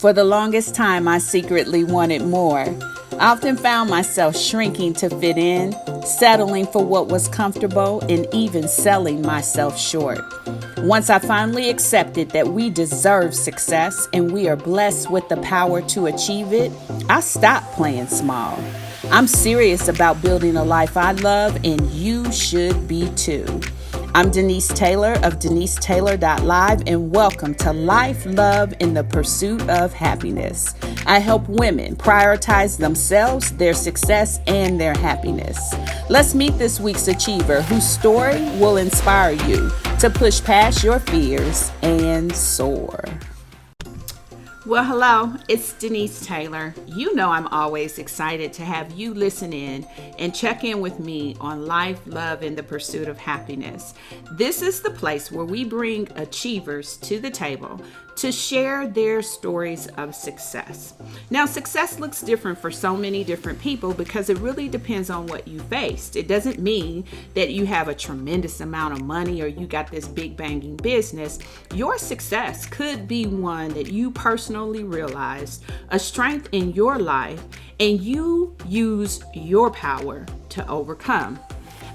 For the longest time, I secretly wanted more. I often found myself shrinking to fit in, settling for what was comfortable, and even selling myself short. Once I finally accepted that we deserve success and we are blessed with the power to achieve it, I stopped playing small. I'm serious about building a life I love, and you should be too. I'm Denise Taylor of DeniseTaylor.live, and welcome to Life, Love, and the Pursuit of Happiness. I help women prioritize themselves, their success, and their happiness. Let's meet this week's achiever whose story will inspire you to push past your fears and soar. Well, hello, it's Denise Taylor. You know I'm always excited to have you listen in and check in with me on Life, Love, and the Pursuit of Happiness. This is the place where we bring achievers to the table to share their stories of success. Now, success looks different for so many different people because it really depends on what you faced. It doesn't mean that you have a tremendous amount of money or you got this big banging business. Your success could be one that you personally realized, a strength in your life, and you use your power to overcome.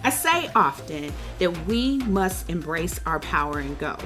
I say often that we must embrace our power and go.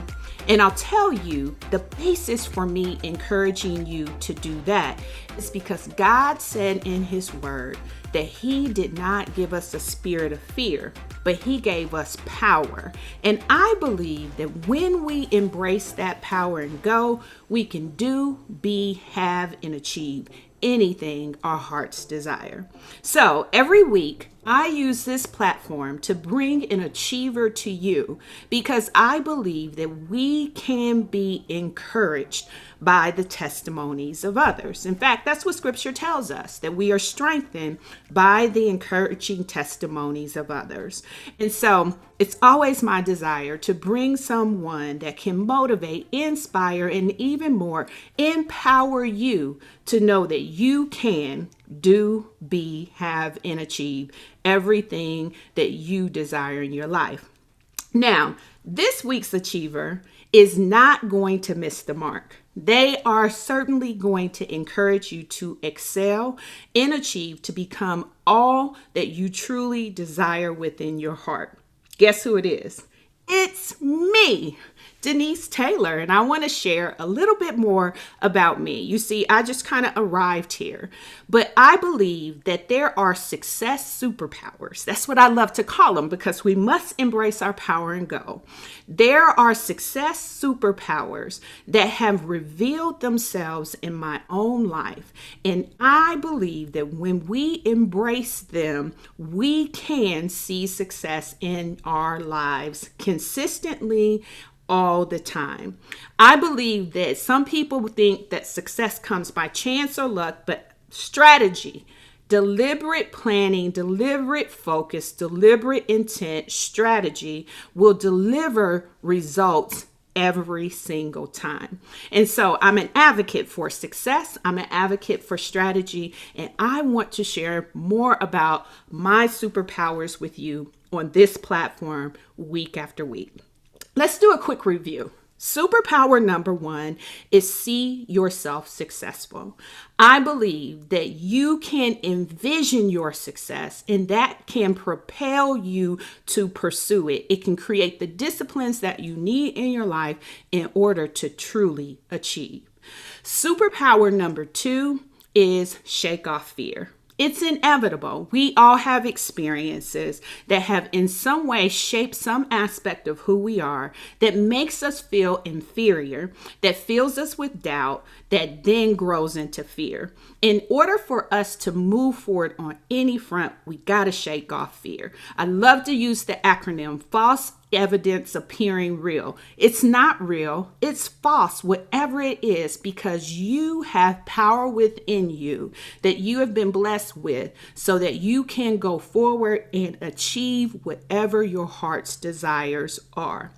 And I'll tell you, the basis for me encouraging you to do that is because God said in His Word that He did not give us a spirit of fear, but He gave us power. And I believe that when we embrace that power and go, we can do, be, have, and achieve anything our hearts desire. So every week, I use this platform to bring an achiever to you because I believe that we can be encouraged by the testimonies of others. In fact, that's what Scripture tells us, that we are strengthened by the encouraging testimonies of others. And so it's always my desire to bring someone that can motivate, inspire, and even more, empower you to know that you can do, be, have, and achieve everything that you desire in your life. Now, this week's achiever is not going to miss the mark. They are certainly going to encourage you to excel and achieve to become all that you truly desire within your heart. Guess who it is? It's me, Denise Taylor, and I want to share a little bit more about me. You see, I just kind of arrived here, but I believe that there are success superpowers. That's what I love to call them because we must embrace our power and go. There are success superpowers that have revealed themselves in my own life, and I believe that when we embrace them, we can see success in our lives consistently all the time. I believe that some people think that success comes by chance or luck, but strategy, deliberate planning, deliberate focus, deliberate intent, strategy will deliver results every single time. And so I'm an advocate for success. I'm an advocate for strategy. And I want to share more about my superpowers with you on this platform week after week. Let's do a quick review. Superpower number one is see yourself successful. I believe that you can envision your success and that can propel you to pursue it. It can create the disciplines that you need in your life in order to truly achieve. Superpower number two is shake off fear. It's inevitable. We all have experiences that have in some way shaped some aspect of who we are that makes us feel inferior, that fills us with doubt, that then grows into fear. In order for us to move forward on any front, we got to shake off fear. I love to use the acronym false evidence appearing real. It's not real. It's false, whatever it is, because you have power within you that you have been blessed with so that you can go forward and achieve whatever your heart's desires are.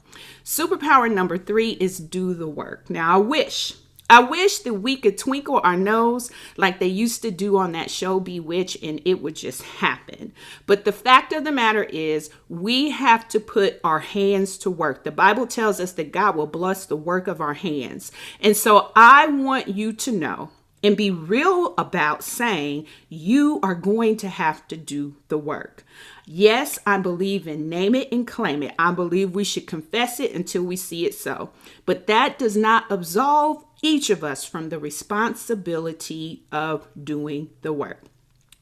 Superpower number three is do the work. Now, I wish I wish that we could twinkle our nose like they used to do on that show Bewitched and it would just happen. But the fact of the matter is we have to put our hands to work. The Bible tells us that God will bless the work of our hands. And so I want you to know and be real about saying you are going to have to do the work. Yes, I believe in name it and claim it. I believe we should confess it until we see it so. But that does not absolve each of us from the responsibility of doing the work.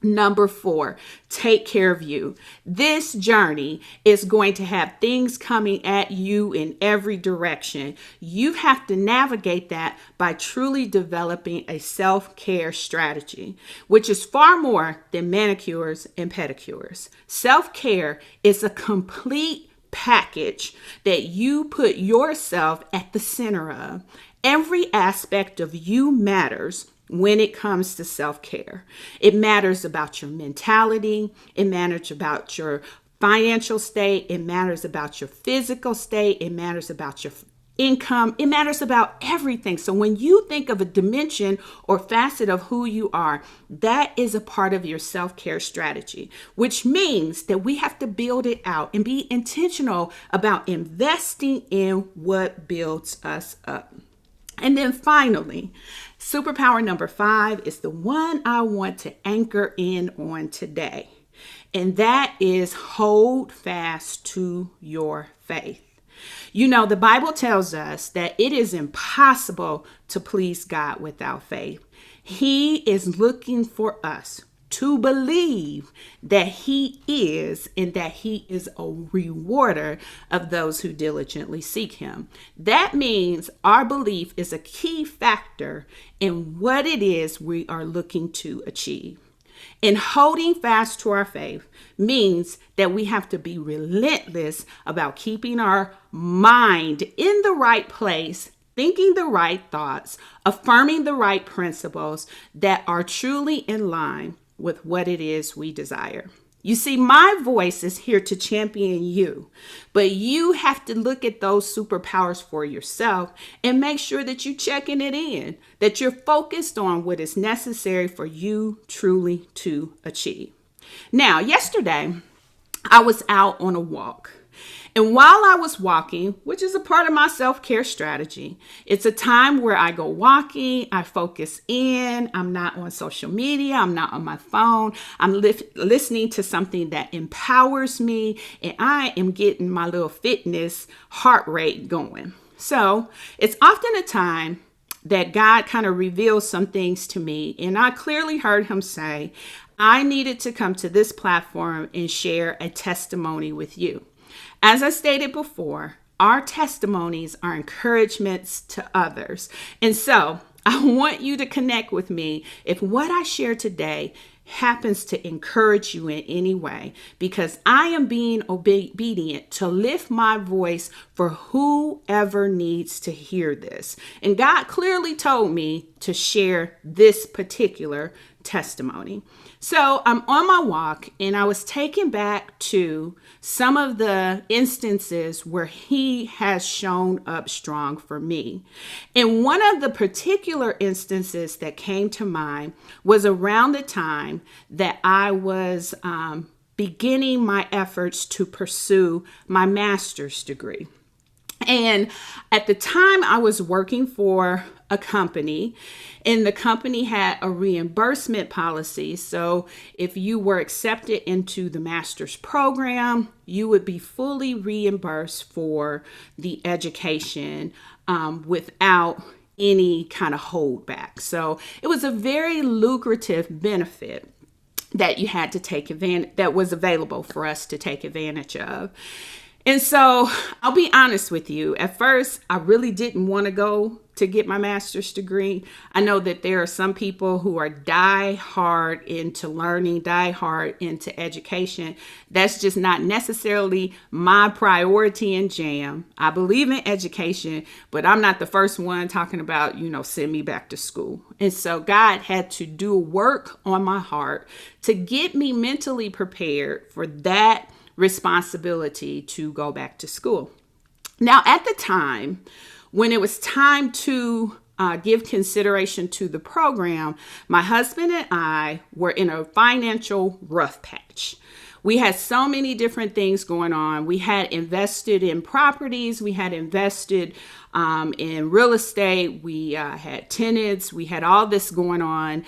Number 4, take care of you. This journey is going to have things coming at you in every direction. You have to navigate that by truly developing a self-care strategy, which is far more than manicures and pedicures. Self-care is a complete package that you put yourself at the center of. Every aspect of you matters when it comes to self-care. It matters about your mentality. It matters about your financial state. It matters about your physical state. It matters about your income. It matters about everything. So when you think of a dimension or facet of who you are, that is a part of your self-care strategy, which means that we have to build it out and be intentional about investing in what builds us up. And then finally, superpower number 5 is the one I want to anchor in on today. And that is hold fast to your faith. You know, the Bible tells us that it is impossible to please God without faith. He is looking for us to believe that he is and that he is a rewarder of those who diligently seek him. That means our belief is a key factor in what it is we are looking to achieve. And holding fast to our faith means that we have to be relentless about keeping our mind in the right place, thinking the right thoughts, affirming the right principles that are truly in line with what it is we desire. You see, my voice is here to champion you, but you have to look at those superpowers for yourself and make sure that you're checking it in, that you're focused on what is necessary for you truly to achieve. Now, yesterday, I was out on a walk. And while I was walking, which is a part of my self-care strategy, it's a time where I go walking, I focus in, I'm not on social media, I'm not on my phone, I'm listening to something that empowers me, and I am getting my little fitness heart rate going. So it's often a time that God kind of reveals some things to me, and I clearly heard him say, I needed to come to this platform and share a testimony with you. As I stated before, our testimonies are encouragements to others. And so I want you to connect with me if what I share today happens to encourage you in any way, because I am being obedient to lift my voice for whoever needs to hear this. And God clearly told me to share this particular testimony. So I'm on my walk and I was taken back to some of the instances where he has shown up strong for me. And one of the particular instances that came to mind was around the time that I was beginning my efforts to pursue my master's degree. And at the time I was working for a company, and the company had a reimbursement policy. So if you were accepted into the master's program, you would be fully reimbursed for the education without any kind of holdback. So it was a very lucrative benefit that you had to take advantage, that was available for us to take advantage of. And so I'll be honest with you. At first, I really didn't want to go to get my master's degree. I know that there are some people who are die hard into learning, die hard into education. That's just not necessarily my priority and jam. I believe in education, but I'm not the first one talking about, send me back to school. And so God had to do work on my heart to get me mentally prepared for that responsibility to go back to school. Now, at the time, when it was time to give consideration to the program, my husband and I were in a financial rough patch. We had so many different things going on. We had invested in properties. We had invested in real estate. We had tenants. We had all this going on,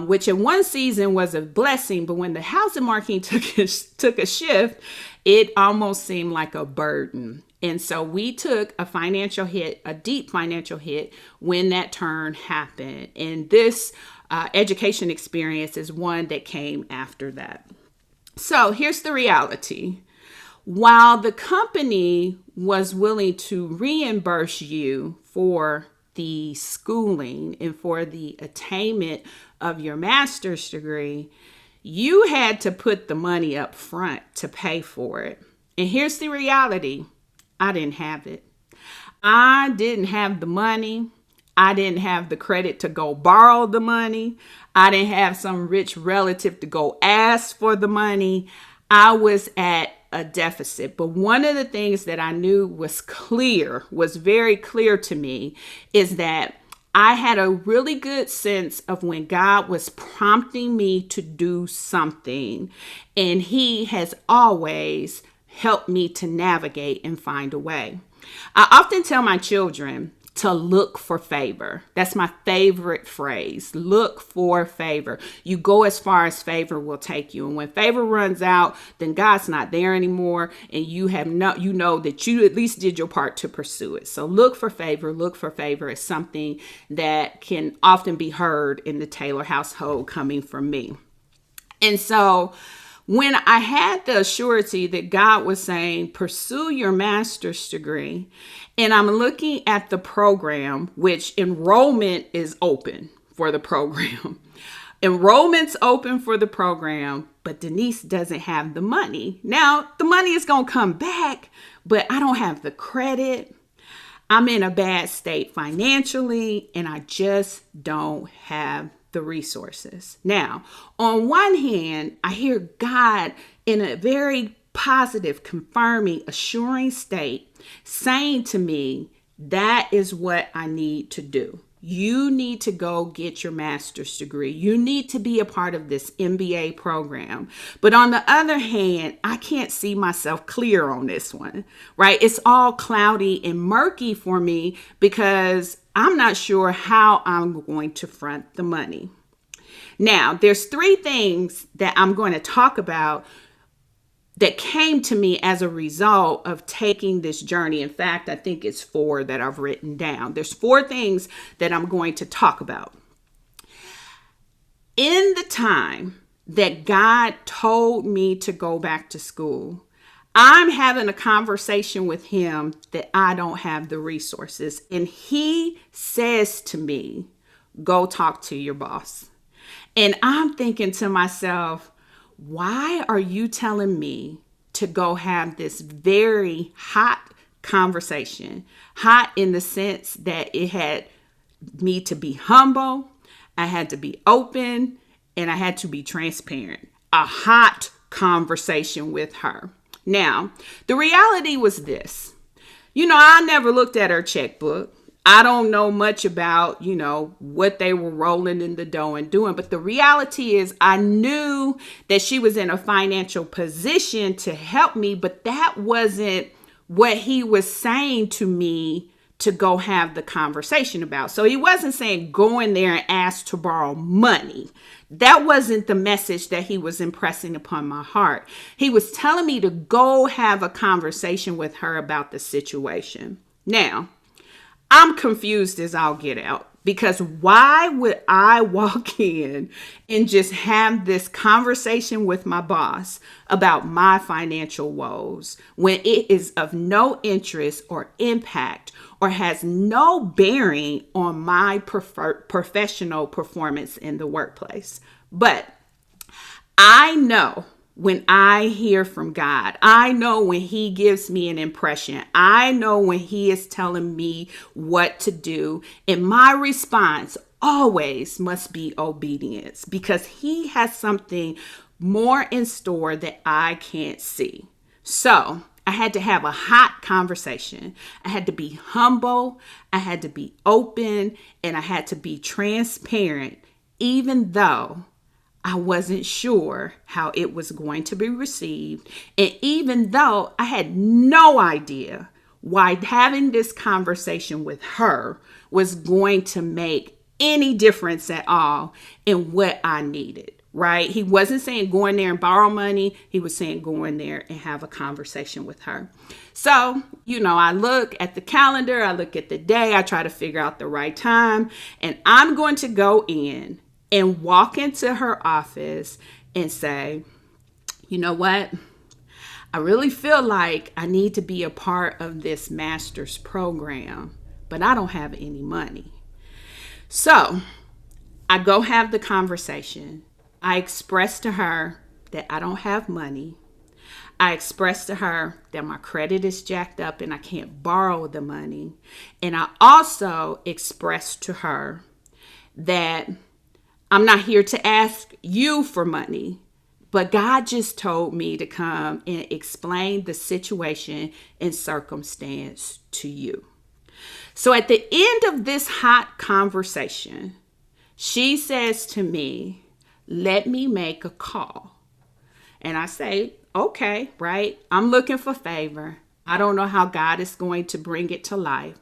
which in one season was a blessing. But when the housing market took a shift, it almost seemed like a burden. And so we took a financial hit, a deep financial hit, when that turn happened. And this education experience is one that came after that. So here's the reality. While the company was willing to reimburse you for the schooling and for the attainment of your master's degree, you had to put the money up front to pay for it. And here's the reality. I didn't have it. I didn't have the money. I didn't have the credit to go borrow the money. I didn't have some rich relative to go ask for the money. I was at a deficit. But one of the things that I knew was very clear to me, is that I had a really good sense of when God was prompting me to do something. And He has always helped me to navigate and find a way. I often tell my children to look for favor. That's my favorite phrase. Look for favor. You go as far as favor will take you. And when favor runs out, then God's not there anymore. And you know that you at least did your part to pursue it. So look for favor. Look for favor is something that can often be heard in the Taylor household coming from me. And so when I had the surety that God was saying, pursue your master's degree, and I'm looking at the program, which enrollment is open for the program. Enrollment's open for the program, but Denise doesn't have the money. Now, the money is going to come back, but I don't have the credit. I'm in a bad state financially, and I just don't have the resources. Now, on one hand, I hear God in a very positive, confirming, assuring state saying to me, that is what I need to do. You need to go get your master's degree. You need to be a part of this MBA program. But on the other hand, I can't see myself clear on this one, right? It's all cloudy and murky for me because I'm not sure how I'm going to front the money. Now, there's 3 things that I'm going to talk about that came to me as a result of taking this journey. In fact, I think it's 4 that I've written down. There's 4 things that I'm going to talk about. In the time that God told me to go back to school, I'm having a conversation with Him that I don't have the resources. And He says to me, go talk to your boss. And I'm thinking to myself, why are you telling me to go have this very hot conversation? Hot in the sense that it had me to be humble, I had to be open, and I had to be transparent. A hot conversation with her. Now, the reality was this. I never looked at her checkbook. I don't know much about, what they were rolling in the dough and doing. But the reality is I knew that she was in a financial position to help me, but that wasn't what He was saying to me to go have the conversation about. So He wasn't saying go in there and ask to borrow money. That wasn't the message that He was impressing upon my heart. He was telling me to go have a conversation with her about the situation. Now, I'm confused as I'll get out, because why would I walk in and just have this conversation with my boss about my financial woes when it is of no interest or impact or has no bearing on my professional performance in the workplace? But I know when I hear from God, I know when He gives me an impression, I know when He is telling me what to do. And my response always must be obedience, because He has something more in store that I can't see. So I had to have a hot conversation. I had to be humble. I had to be open, and I had to be transparent, even though I wasn't sure how it was going to be received. And even though I had no idea why having this conversation with her was going to make any difference at all in what I needed, right? He wasn't saying go in there and borrow money. He was saying go in there and have a conversation with her. So, I look at the calendar, I look at the day, I try to figure out the right time, and I'm going to go in and walk into her office and say, you know what? I really feel like I need to be a part of this master's program, but I don't have any money. So I go have the conversation. I express to her that I don't have money. I express to her that my credit is jacked up and I can't borrow the money. And I also express to her that I'm not here to ask you for money, but God just told me to come and explain the situation and circumstance to you. So at the end of this hot conversation, she says to me, let me make a call. And I say, okay, right? I'm looking for favor. I don't know how God is going to bring it to life.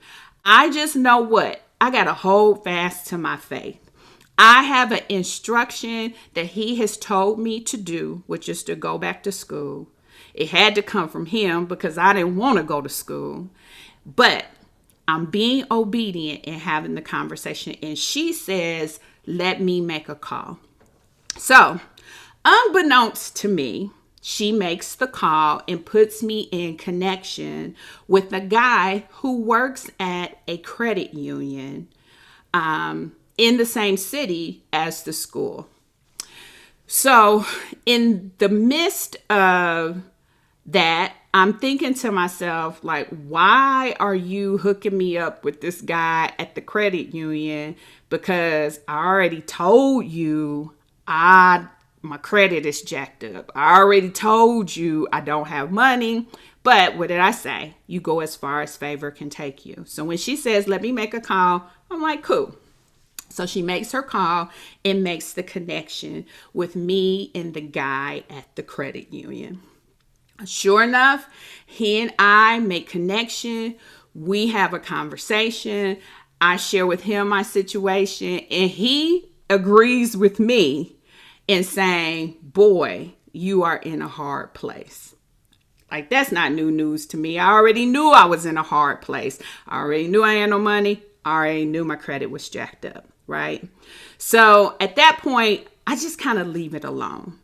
I just know what? I got to hold fast to my faith. I have an instruction that he has told me to do, which is to go back to school. It had to come from him because I didn't want to go to school. But I'm being obedient and having the conversation. And she says, let me make a call. So, unbeknownst to me, she makes the call and puts me in connection with a guy who works at a credit union in the same city as the school. So in the midst of that, I'm thinking to myself, like, why are you hooking me up with this guy at the credit union? Because I already told you my credit is jacked up. I already told you I don't have money. But what did I say? You go as far as favor can take you. So when she says, let me make a call, I'm like, cool. So she makes her call and makes the connection with me and the guy at the credit union. Sure enough, he and I make connection. We have a conversation. I share with him my situation, and he agrees with me in saying, boy, you are in a hard place. Like, that's not new news to me. I already knew I was in a hard place. I already knew I had no money. I already knew my credit was jacked up, right? So at that point, I just kind of leave it alone.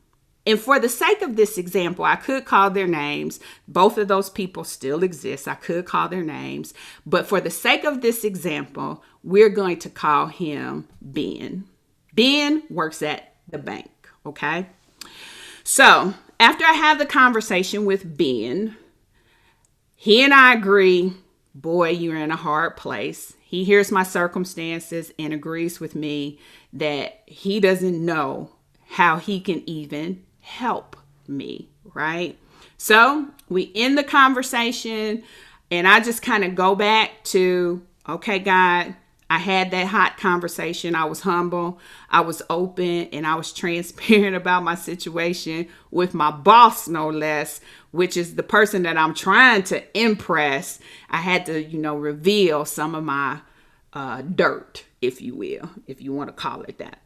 And for the sake of this example, I could call their names. Both of those people still exist. I could call their names. But for the sake of this example, we're going to call him Ben. Ben works at the bank, okay? So after I have the conversation with Ben, he and I agree, boy, you're in a hard place. He hears my circumstances and agrees with me that he doesn't know how he can even help me, right? So we end the conversation and I just kind of go back to, okay, God, I had that hot conversation. I was humble, I was open, and I was transparent about my situation with my boss, no less, which is the person that I'm trying to impress. I had to, reveal some of my dirt, if you will, if you want to call it that.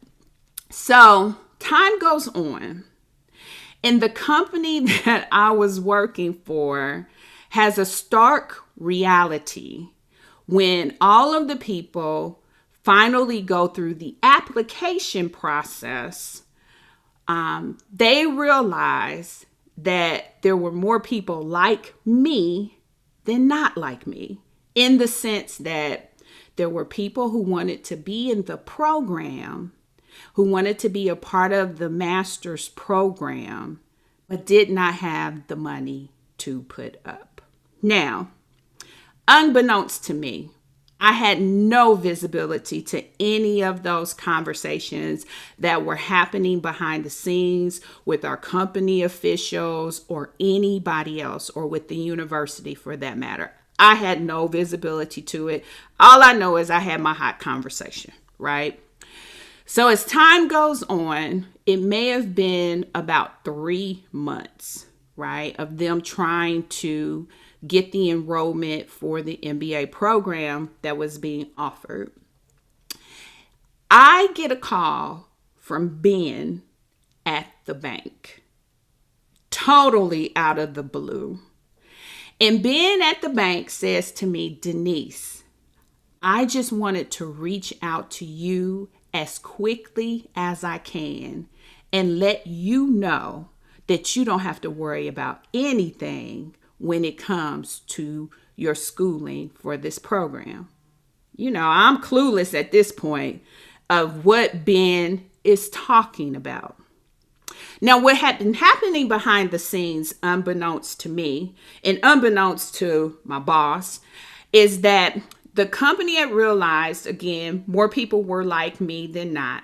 So time goes on, and the company that I was working for has a stark reality. When all of the people finally go through the application process, they realize that there were more people like me than not like me, in the sense that there were people who wanted to be in the program, who wanted to be a part of the master's program, but did not have the money to put up. Now, unbeknownst to me, I had no visibility to any of those conversations that were happening behind the scenes with our company officials or anybody else, or with the university for that matter. I had no visibility to it. All I know is I had my hot conversation, right? So as time goes on, it may have been about 3 months, right, of them trying to get the enrollment for the MBA program that was being offered. I get a call from Ben at the bank, totally out of the blue. And Ben at the bank says to me, Denise, I just wanted to reach out to you as quickly as I can and let you know that you don't have to worry about anything when it comes to your schooling for this program. You know, I'm clueless at this point of what Ben is talking about. Now, what had been happening behind the scenes, unbeknownst to me and unbeknownst to my boss, is that the company had realized, again, more people were like me than not.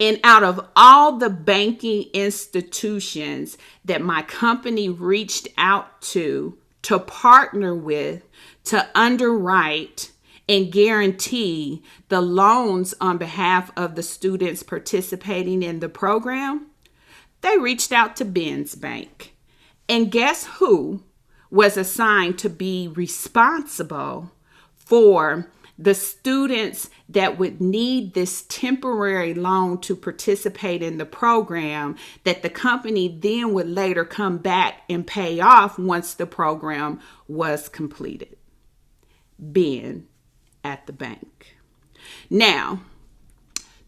And out of all the banking institutions that my company reached out to partner with, to underwrite and guarantee the loans on behalf of the students participating in the program, they reached out to Ben's bank. And guess who was assigned to be responsible for the students that would need this temporary loan to participate in the program that the company then would later come back and pay off once the program was completed? Ben at the bank. Now,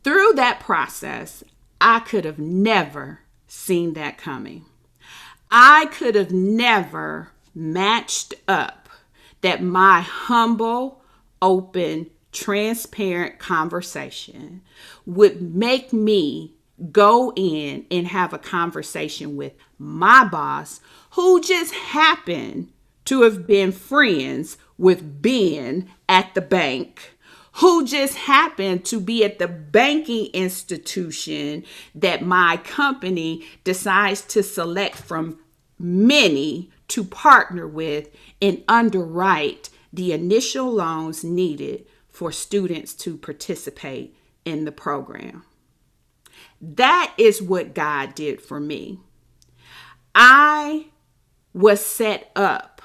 through that process, I could have never seen that coming. I could have never matched up that my humble, open, transparent conversation would make me go in and have a conversation with my boss, who just happened to have been friends with Ben at the bank, who just happened to be at the banking institution that my company decides to select from many to partner with and underwrite the initial loans needed for students to participate in the program. That is what God did for me. I was set up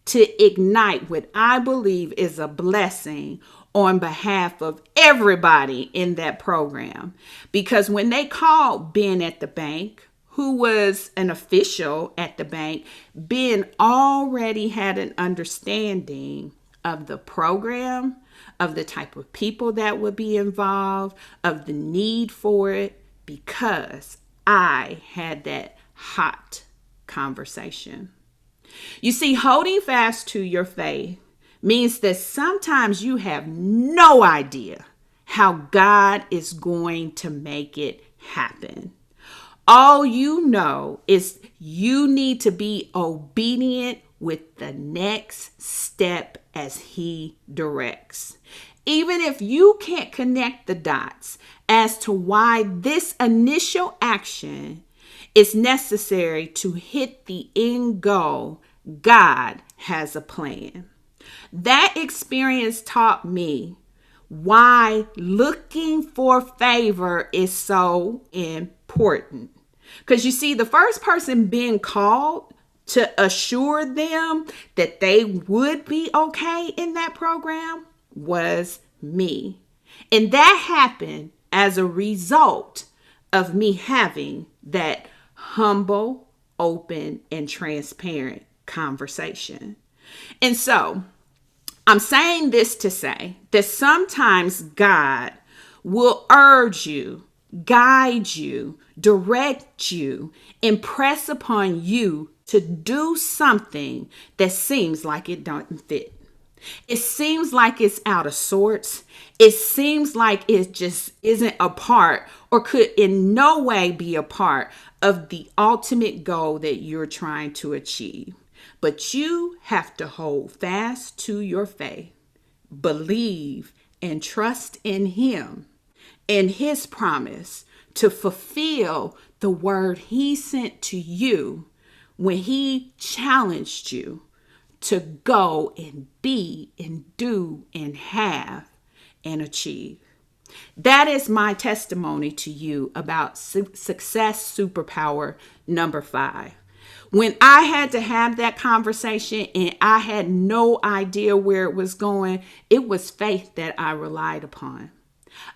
to ignite what I believe is a blessing on behalf of everybody in that program. Because when they called Ben at the bank, who was an official at the bank, Ben already had an understanding of the program, of the type of people that would be involved, of the need for it, because I had that hot conversation. You see, holding fast to your faith means that sometimes you have no idea how God is going to make it happen. All you know is you need to be obedient with the next step as He directs. Even if you can't connect the dots as to why this initial action is necessary to hit the end goal, God has a plan. That experience taught me why looking for favor is so important. Because you see, the first person being called to assure them that they would be okay in that program was me. And that happened as a result of me having that humble, open, and transparent conversation. And so I'm saying this to say that sometimes God will urge you, guide you, direct you, impress upon you to do something that seems like it doesn't fit. It seems like it's out of sorts. It seems like it just isn't a part or could in no way be a part of the ultimate goal that you're trying to achieve. But you have to hold fast to your faith believe, and trust in him and his promise to fulfill the word he sent to you when he challenged you to go and be and do and have and achieve. That is my testimony to you about success superpower number 5. When I had to have that conversation and I had no idea where it was going, it was faith that I relied upon.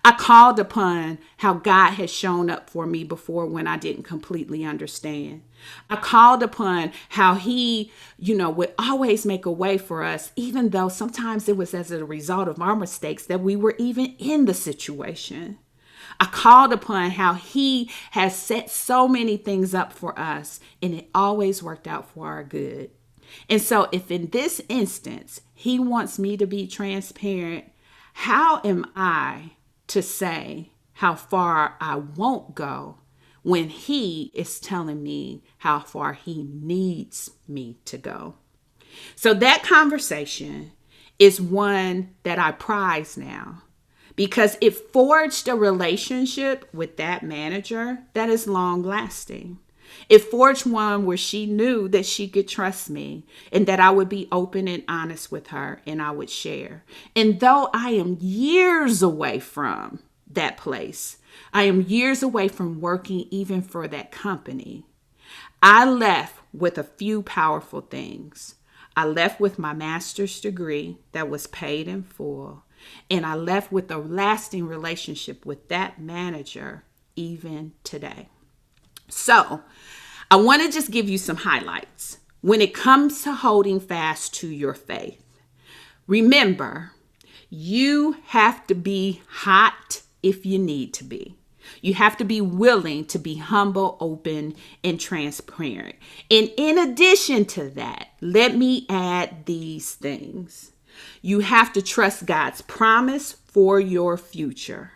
I called upon how God has shown up for me before when I didn't completely understand. I called upon how he, would always make a way for us, even though sometimes it was as a result of our mistakes that we were even in the situation. I called upon how he has set so many things up for us, and it always worked out for our good. And so if in this instance, he wants me to be transparent, how am I to say how far I won't go when he is telling me how far he needs me to go? So that conversation is one that I prize now because it forged a relationship with that manager that is long lasting. It forged one where she knew that she could trust me and that I would be open and honest with her and I would share. And though I am years away from that place, I am years away from working even for that company, I left with a few powerful things. I left with my master's degree that was paid in full, and I left with a lasting relationship with that manager even today. So I want to just give you some highlights when it comes to holding fast to your faith. Remember, you have to be hot if you need to be. You have to be willing to be humble, open, and transparent. And in addition to that, let me add these things. You have to trust God's promise for your future.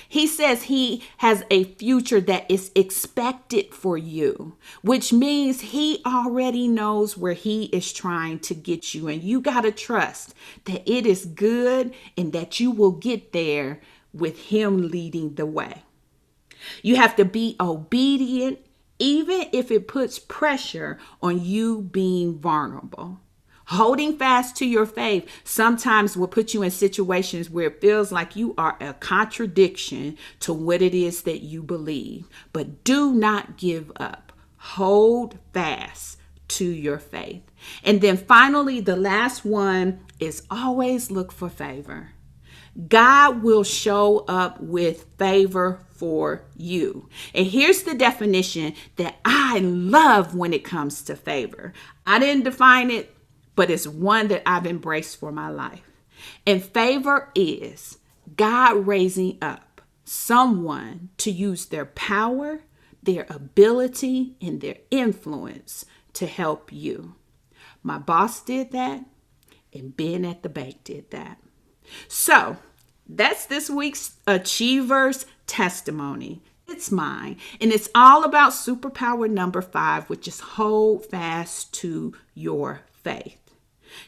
He says he has a future that is expected for you, which means he already knows where he is trying to get you. And you got to trust that it is good and that you will get there with him leading the way. You have to be obedient, even if it puts pressure on you being vulnerable. Holding fast to your faith sometimes will put you in situations where it feels like you are a contradiction to what it is that you believe. But do not give up. Hold fast to your faith. And then finally, the last one is always look for favor. God will show up with favor for you. And here's the definition that I love when it comes to favor. I didn't define it, but it's one that I've embraced for my life. And favor is God raising up someone to use their power, their ability, and their influence to help you. My boss did that, and Ben at the bank did that. So that's this week's Achiever's testimony. It's mine. And it's all about superpower number 5, which is hold fast to your faith.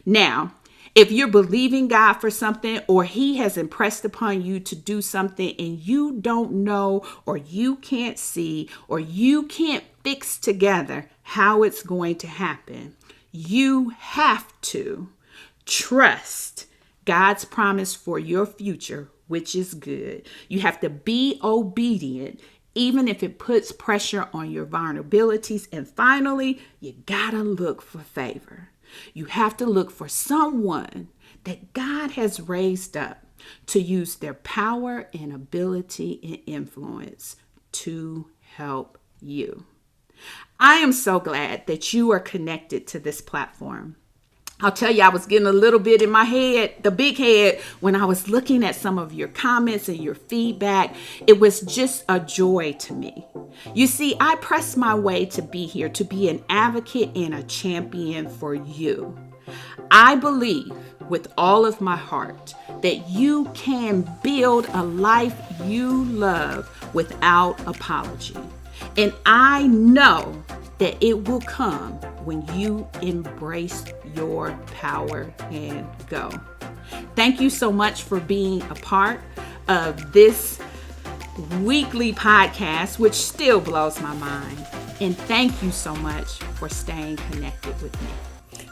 Now, if you're believing God for something or he has impressed upon you to do something and you don't know or you can't see or you can't fix together how it's going to happen, you have to trust God's promise for your future, which is good. You have to be obedient, even if it puts pressure on your vulnerabilities. And finally, you gotta look for favor. You have to look for someone that God has raised up to use their power and ability and influence to help you. I am so glad that you are connected to this platform. I'll tell you, I was getting a little bit in my head, the big head, when I was looking at some of your comments and your feedback. It was just a joy to me. You see, I pressed my way to be here, to be an advocate and a champion for you. I believe with all of my heart that you can build a life you love without apology. And I know that it will come when you embrace your power and go. Thank you so much for being a part of this weekly podcast, which still blows my mind. And thank you so much for staying connected with me.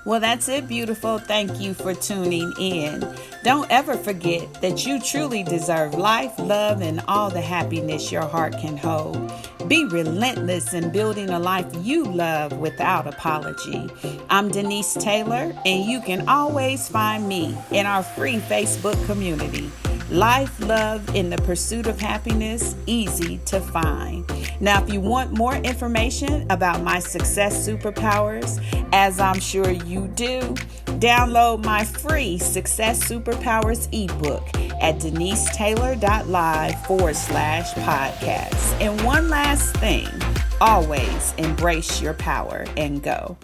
Well, that's it, beautiful. Thank you for tuning in. Don't ever forget that you truly deserve life, love, and all the happiness your heart can hold. Be relentless in building a life you love without apology. I'm Denise Taylor, and you can always find me in our free Facebook community. Life, love, in the pursuit of happiness, easy to find. Now, if you want more information about my success superpowers, as I'm sure you do, download my free Success Superpowers ebook at denisetaylor.live/podcast. And one last thing, always embrace your power and go.